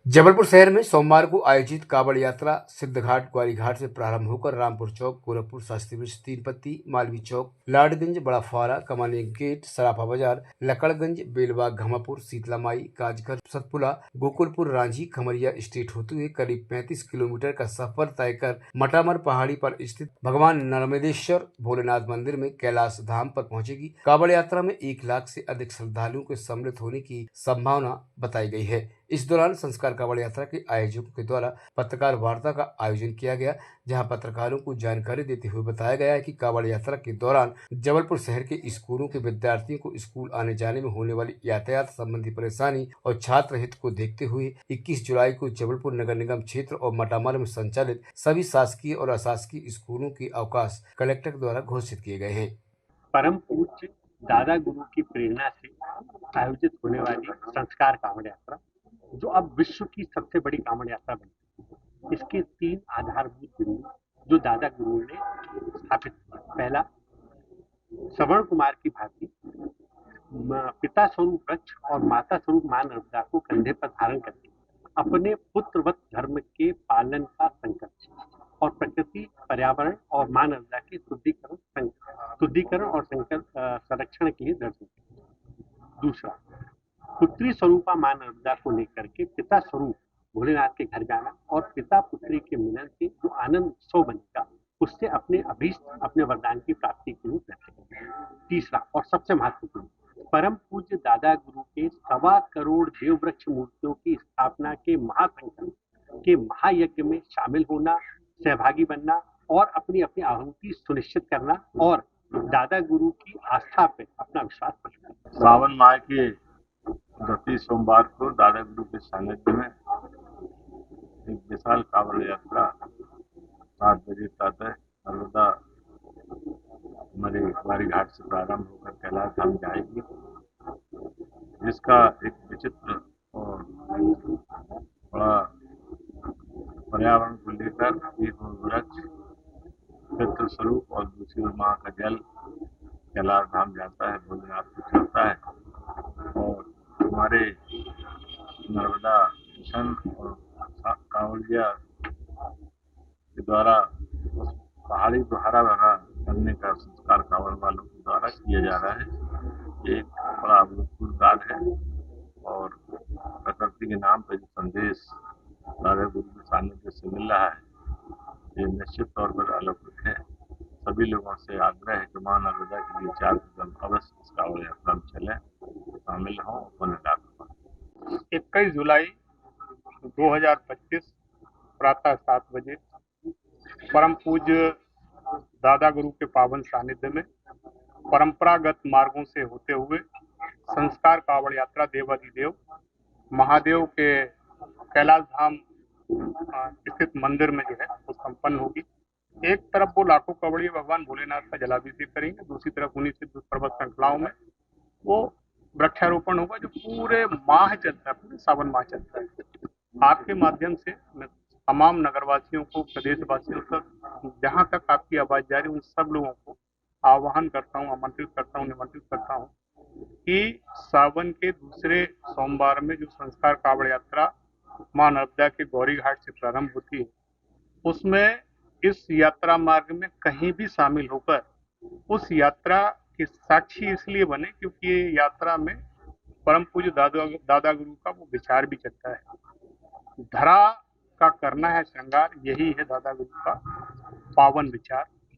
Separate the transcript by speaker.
Speaker 1: जबलपुर शहर में सोमवार को आयोजित कांवड़ यात्रा सिद्धघाट ग्वारीघाट से प्रारंभ होकर रामपुर चौक, गोरखपुर, शास्त्री ब्रिज, तीन पत्ती, मालवी चौक, लाडगंज, बड़ा फुहारा, कमानी गेट, सराफा बाजार, लकड़गंज, बेलबाग, घमापुर, शीतला माई, काजघर, सतपुला, गोकुलपुर, रांझी, खमरिया स्ट्रीट होते हुए करीब 35 किलोमीटर का सफर तय कर मटामर पहाड़ी पर स्थित भगवान नर्मदेश्वर भोलेनाथ मंदिर में कैलाश धाम पर पहुंचेगी। कांवड़ यात्रा में 1 लाख से अधिक श्रद्धालुओं के सम्मिलित होने की संभावना बताई गई है। इस दौरान संस्कार कांवड़ यात्रा के आयोजकों के द्वारा पत्रकार वार्ता का आयोजन किया गया, जहां पत्रकारों को जानकारी देते हुए बताया गया है कि कांवड़ यात्रा के दौरान जबलपुर शहर के स्कूलों के विद्यार्थियों को स्कूल आने जाने में होने वाली यातायात संबंधी परेशानी और छात्र हित को देखते हुए 21 जुलाई को जबलपुर नगर निगम क्षेत्र और मटामर में संचालित सभी शासकीय और अशासकीय स्कूलों के अवकाश कलेक्टर द्वारा घोषित किए गए हैं।
Speaker 2: परम पूज्य दादा गुरु की प्रेरणा से आयोजित होने वाली संस्कार कांवड़ यात्रा, जो अब विश्व की सबसे बड़ी कांवड़ यात्रा बन गई, इसके 3 आधारभूत बिंदु जो दादा गुरु ने स्थापित किए। पहला, श्रवण कुमार की भांति पिता स्वरूप वृक्ष और माता स्वरूप मां नर्मदा को कंधे पर धारण करके अपने पुत्रवत धर्म के पालन का संकल्प और प्रकृति, पर्यावरण और मां नर्मदा के शुद्धिकरण और संरक्षण के लिए दर्शन। दूसरा, पुत्री स्वरूपा मां नर्मदा को लेकर के पिता स्वरूप भोलेनाथ के घर जाना और पिता पुत्री के मिलन से जो आनंद उत्सव बनेगा, उससे अपने अभीष्ट, अपने वरदान की प्राप्ति के लिए प्रयत्न। तीसरा और सबसे महत्वपूर्ण, परम पूज्य दादा गुरु के 1.25 करोड़ देववृक्ष मूर्तियों की स्थापना के महासंकल्प के महायज्ञ में शामिल होना, सहभागी बनना और अपनी अपनी आहुति सुनिश्चित करना और दादा गुरु की आस्था पे अपना विश्वास करना।
Speaker 3: सावन माह के 30 सोमवार को दादा गुरु के सानिध्य में एक विशाल कांवड़ यात्रा 7 बजे प्रातः नर्मदा हमारे ग्वारीघाट से प्रारंभ होकर कैलाश धाम जाएगी, जिसका एक विचित्र और बड़ा पर्यावरण को लेकर एक वृक्ष पितृ स्वरूप और दूसरी माँ का जल कैलाश धाम जाता है, भोलेनाथ को चढ़ता है और हमारे नर्मदा मिशन और कांवड़िया के द्वारा उस पहाड़ी को हरा भरा करने का संस्कार कांवड़ वालों के द्वारा किया जा रहा है। ये एक बड़ा अभूतपूर्व कार्य है और प्रकृति के नाम पर जो संदेश दादा गुरु के सानिध्य से मिल रहा है, ये निश्चित तौर पर अलौकिक है। सभी लोगों से आग्रह है कि मां नर्मदा के लिए 4 कदम अवश्य इस कांवड़ यात्रा में चलें, शामिल हों, पुण्य प्राप्त हों।
Speaker 4: 21 जुलाई 2025 प्रातः 7 बजे परम पूज्य दादा गुरु के पावन सानिध्य में परंपरागत मार्गों से होते हुए संस्कार कांवड़ यात्रा देवाधिदेव महादेव के कैलाश धाम स्थित मंदिर में जो है वो संपन्न होगी। एक तरफ वो लाखों कांवड़िए भगवान भोलेनाथ का जलाभिषेक करेंगे, दूसरी तरफ उन्हीं सिद्ध पर्वत श्रृंखलाओं में वो वृक्षारोपण होगा जो पूरे माह चलता है, पूरे सावन माह चलता है। आपके माध्यम से मैं तमाम नगरवासियों को, प्रदेशवासियों तक, जहां तक आपकी आवाज जा रही है, उन सब लोगों को आह्वान करता हूँ, आमंत्रित करता हूँ, निमंत्रित करता हूँ कि सावन के दूसरे सोमवार में जो संस्कार कांवड़ यात्रा मां नर्मदा के गौरीघाट से प्रारंभ होती है, उसमें इस यात्रा मार्ग में कहीं भी शामिल होकर उस यात्रा के साक्षी इसलिए बने क्योंकि ये यात्रा में परम पूज्य दादा गुरु का वो विचार भी चलता है। धरा का करना है श्रृंगार, यही है दादा गुरु का पावन विचार।